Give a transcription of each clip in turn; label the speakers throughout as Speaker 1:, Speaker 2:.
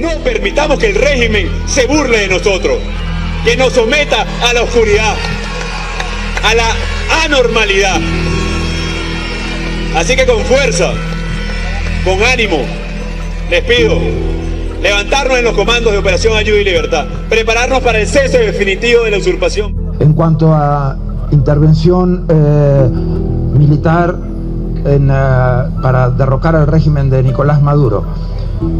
Speaker 1: No permitamos que el régimen se burle de nosotros, que nos someta a la oscuridad, a la anormalidad. Así que con fuerza, con ánimo, les pido levantarnos en los comandos de Operación Ayuda y Libertad, prepararnos para el cese definitivo de la usurpación.
Speaker 2: En cuanto a intervención militar para derrocar al régimen de Nicolás Maduro,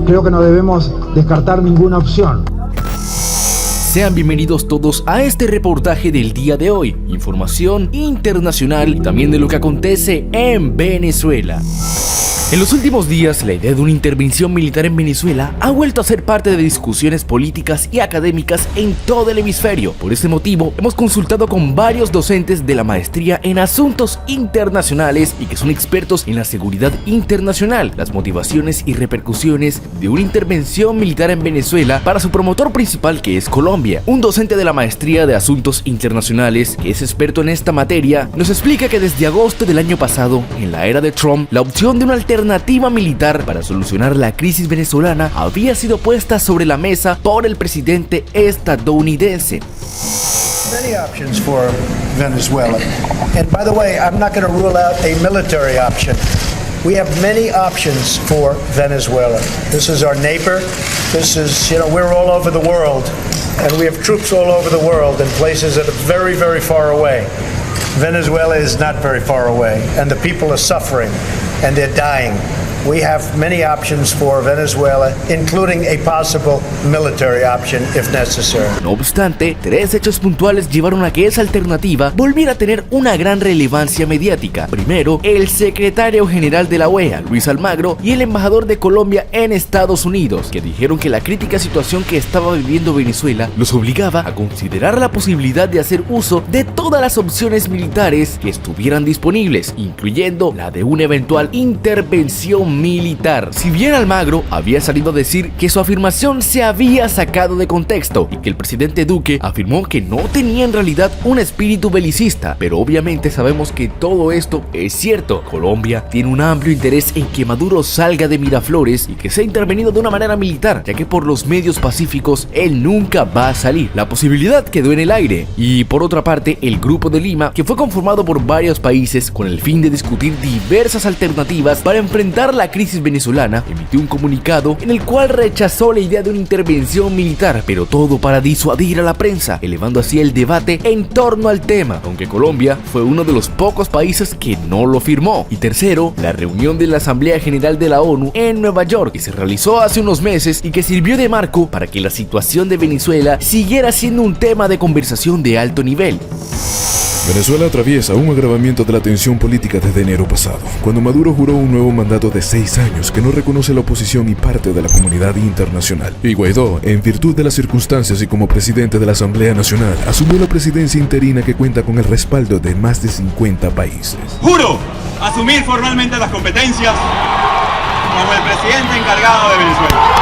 Speaker 2: creo que no debemos descartar ninguna opción.
Speaker 3: Sean bienvenidos todos a este reportaje del día de hoy. Información internacional y también de lo que acontece en Venezuela. En los últimos días, la idea de una intervención militar en Venezuela ha vuelto a ser parte de discusiones políticas y académicas en todo el hemisferio. Por este motivo, hemos consultado con varios docentes de la maestría en asuntos internacionales y que son expertos en la seguridad internacional, las motivaciones y repercusiones de una intervención militar en Venezuela para su promotor principal, que es Colombia. Un docente de la maestría de asuntos internacionales, que es experto en esta materia, nos explica que desde agosto del año pasado, en la era de Trump, la opción de una alternativa militar para solucionar la crisis venezolana había sido puesta sobre la mesa por el presidente estadounidense.
Speaker 4: Many options for Venezuela. And by the way, I'm not going to rule out a military option. We have many options for Venezuela. This is our neighbor. This is, we're all over the world. And we have troops all over the world in places that are very, very far away. Venezuela is not very far away, and the people are suffering, and they're dying. We have many options for Venezuela, including a possible military option if necessary.
Speaker 3: No obstante, tres hechos puntuales llevaron a que esa alternativa volviera a tener una gran relevancia mediática. Primero, el secretario general de la OEA, Luis Almagro, y el embajador de Colombia en Estados Unidos, que dijeron que la crítica situación que estaba viviendo Venezuela los obligaba a considerar la posibilidad de hacer uso de todas las opciones militares que estuvieran disponibles, incluyendo la de una eventual intervención militar. Si bien Almagro había salido a decir que su afirmación se había sacado de contexto y que el presidente Duque afirmó que no tenía en realidad un espíritu belicista, pero obviamente sabemos que todo esto es cierto. Colombia tiene un amplio interés en que Maduro salga de Miraflores y que sea intervenido de una manera militar, ya que por los medios pacíficos él nunca va a salir. La posibilidad quedó en el aire. Y por otra parte, el Grupo de Lima, que fue conformado por varios países con el fin de discutir diversas alternativas para enfrentar la crisis venezolana, emitió un comunicado en el cual rechazó la idea de una intervención militar, pero todo para disuadir a la prensa, elevando así el debate en torno al tema, aunque Colombia fue uno de los pocos países que no lo firmó. Y tercero, la reunión de la Asamblea General de la ONU en Nueva York, que se realizó hace unos meses y que sirvió de marco para que la situación de Venezuela siguiera siendo un tema de conversación de alto nivel.
Speaker 5: Venezuela atraviesa un agravamiento de la tensión política desde enero pasado, cuando Maduro juró un nuevo mandato de 6 años que no reconoce la oposición y parte de la comunidad internacional. Y Guaidó, en virtud de las circunstancias y como presidente de la Asamblea Nacional, asumió la presidencia interina que cuenta con el respaldo de más de 50 países.
Speaker 1: Juro asumir formalmente las competencias como el presidente encargado de Venezuela.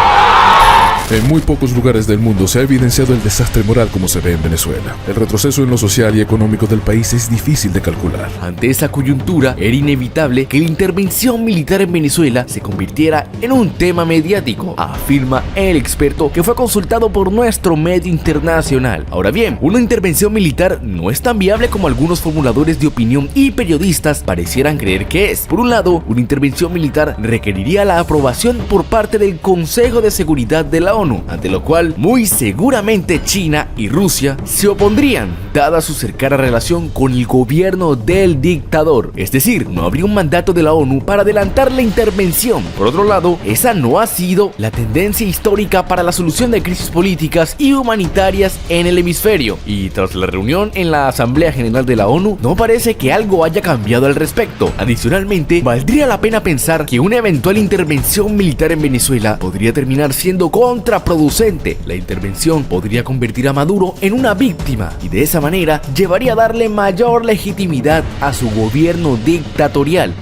Speaker 5: En muy pocos lugares del mundo se ha evidenciado el desastre moral como se ve en Venezuela. El retroceso en lo social y económico del país es difícil de calcular.
Speaker 3: Ante esa coyuntura, era inevitable que la intervención militar en Venezuela se convirtiera en un tema mediático, afirma el experto que fue consultado por nuestro medio internacional. Ahora bien, una intervención militar no es tan viable como algunos formuladores de opinión y periodistas parecieran creer que es. Por un lado, una intervención militar requeriría la aprobación por parte del Consejo de Seguridad de la ONU, ante lo cual muy seguramente China y Rusia se opondrían, dada su cercana relación con el gobierno del dictador. Es decir, no habría un mandato de la ONU para adelantar la intervención. Por otro lado, esa no ha sido la tendencia histórica para la solución de crisis políticas y humanitarias en el hemisferio. Y tras la reunión en la Asamblea General de la ONU, no parece que algo haya cambiado al respecto. Adicionalmente, valdría la pena pensar que una eventual intervención militar en Venezuela podría terminar siendo contraproducente. La intervención podría convertir a Maduro en una víctima y de esa manera llevaría a darle mayor legitimidad a su gobierno dictatorial.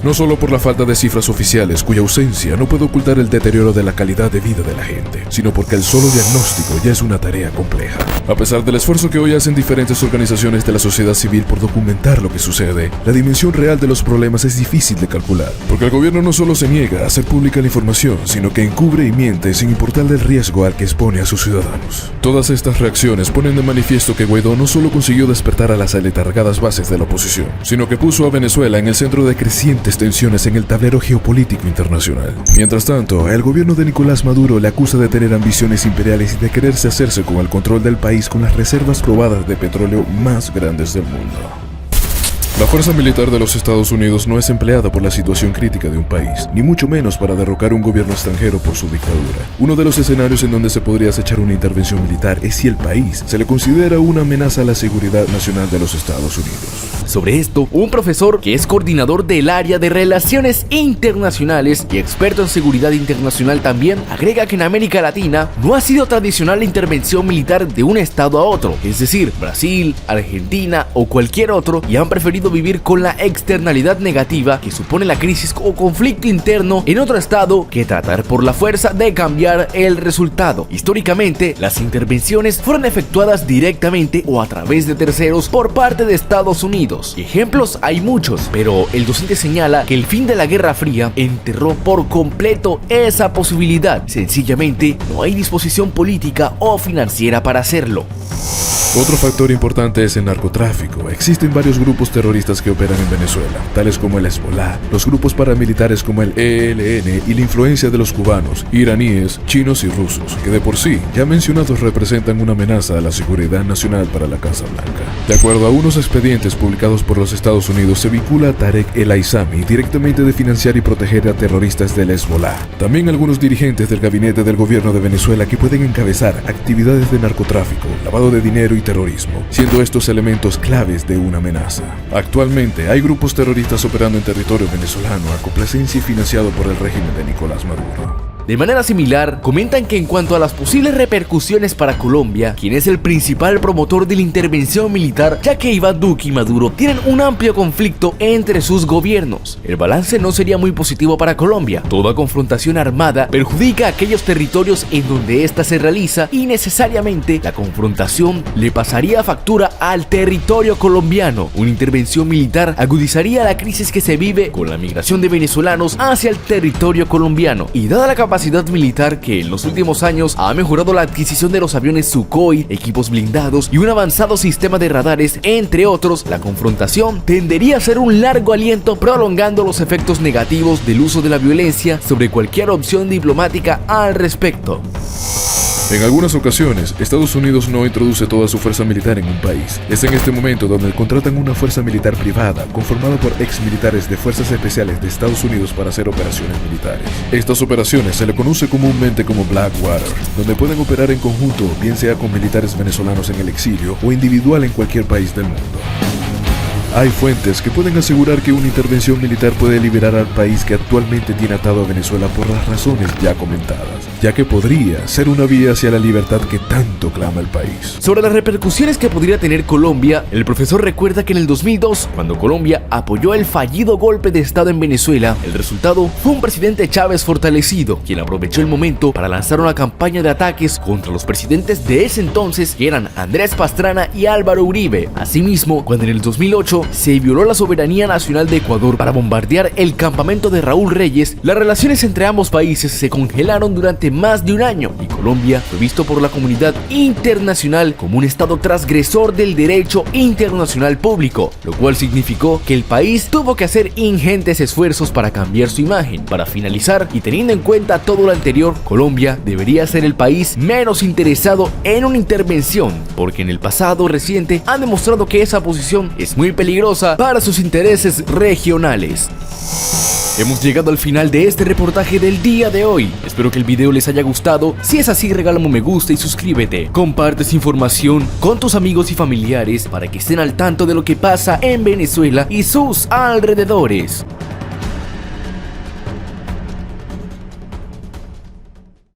Speaker 5: No solo por la falta de cifras oficiales, cuya ausencia no puede ocultar el deterioro de la calidad de vida de la gente, sino porque el solo diagnóstico ya es una tarea compleja. A pesar del esfuerzo que hoy hacen diferentes organizaciones de la sociedad civil por documentar lo que sucede, la dimensión real de los problemas es difícil de calcular, porque el gobierno no solo se niega a hacer pública la información, sino que encubre y miente sin importarle el riesgo al que expone a sus ciudadanos. Todas estas reacciones ponen de manifiesto que Guaidó no solo consiguió despertar a las aletargadas bases de la oposición, sino que puso a Venezuela en el centro de crecientes tensiones en el tablero geopolítico internacional. Mientras tanto, el gobierno de Nicolás Maduro le acusa de tener ambiciones imperiales y de quererse hacerse con el control del país con las reservas probadas de petróleo más grandes del mundo. La fuerza militar de los Estados Unidos no es empleada por la situación crítica de un país, ni mucho menos para derrocar un gobierno extranjero por su dictadura. Uno de los escenarios en donde se podría acechar una intervención militar es si el país se le considera una amenaza a la seguridad nacional de los Estados Unidos.
Speaker 3: Sobre esto, un profesor que es coordinador del área de Relaciones Internacionales y experto en seguridad internacional también agrega que en América Latina no ha sido tradicional la intervención militar de un estado a otro, es decir, Brasil, Argentina o cualquier otro, y han preferido vivir con la externalidad negativa que supone la crisis o conflicto interno en otro estado que tratar por la fuerza de cambiar el resultado. Históricamente, las intervenciones fueron efectuadas directamente o a través de terceros por parte de Estados Unidos. Ejemplos hay muchos, pero el docente señala que el fin de la Guerra Fría enterró por completo esa posibilidad. Sencillamente, no hay disposición política o financiera para hacerlo.
Speaker 5: Otro factor importante es el narcotráfico. Existen varios grupos terroristas que operan en Venezuela, tales como el Hezbollah, los grupos paramilitares como el ELN y la influencia de los cubanos, iraníes, chinos y rusos, que de por sí, ya mencionados, representan una amenaza a la seguridad nacional para la Casa Blanca. De acuerdo a unos expedientes publicados por los Estados Unidos, se vincula a Tarek El Aissami directamente de financiar y proteger a terroristas del Hezbollah. También algunos dirigentes del gabinete del gobierno de Venezuela que pueden encabezar actividades de narcotráfico, lavado de dinero y terrorismo, siendo estos elementos claves de una amenaza. Actualmente hay grupos terroristas operando en territorio venezolano a complacencia y financiado por el régimen de Nicolás Maduro.
Speaker 3: De manera similar, comentan que en cuanto a las posibles repercusiones para Colombia, quien es el principal promotor de la intervención militar, ya que Iván Duque y Maduro tienen un amplio conflicto entre sus gobiernos, el balance no sería muy positivo para Colombia. Toda confrontación armada perjudica a aquellos territorios en donde ésta se realiza y necesariamente la confrontación le pasaría factura al territorio colombiano. Una intervención militar agudizaría la crisis que se vive con la migración de venezolanos hacia el territorio colombiano, y dada la capacidad militar que en los últimos años ha mejorado la adquisición de los aviones Sukhoi, equipos blindados y un avanzado sistema de radares, entre otros, la confrontación tendería a ser un largo aliento, prolongando los efectos negativos del uso de la violencia sobre cualquier opción diplomática al respecto.
Speaker 5: En algunas ocasiones, Estados Unidos no introduce toda su fuerza militar en un país. Es en este momento donde contratan una fuerza militar privada, conformada por ex militares de fuerzas especiales de Estados Unidos para hacer operaciones militares. Estas operaciones se le conoce comúnmente como Blackwater, donde pueden operar en conjunto, bien sea con militares venezolanos en el exilio o individual en cualquier país del mundo. Hay fuentes que pueden asegurar que una intervención militar puede liberar al país que actualmente tiene atado a Venezuela por las razones ya comentadas, ya que podría ser una vía hacia la libertad que tanto clama el país.
Speaker 3: Sobre las repercusiones que podría tener Colombia, el profesor recuerda que en el 2002, cuando Colombia apoyó el fallido golpe de Estado en Venezuela, el resultado fue un presidente Chávez fortalecido, quien aprovechó el momento para lanzar una campaña de ataques contra los presidentes de ese entonces, que eran Andrés Pastrana y Álvaro Uribe. Asimismo, cuando en el 2008 se violó la soberanía nacional de Ecuador para bombardear el campamento de Raúl Reyes, las relaciones entre ambos países se congelaron durante más de un año y Colombia fue visto por la comunidad internacional como un estado transgresor del derecho internacional público, lo cual significó que el país tuvo que hacer ingentes esfuerzos para cambiar su imagen. Para finalizar, y teniendo en cuenta todo lo anterior, Colombia debería ser el país menos interesado en una intervención, porque en el pasado reciente han demostrado que esa posición es muy peligrosa para sus intereses regionales. Hemos llegado al final de este reportaje del día de hoy. Espero que el video les haya gustado. Si es así, regálame un me gusta y suscríbete. Comparte esta información con tus amigos y familiares para que estén al tanto de lo que pasa en Venezuela y sus alrededores.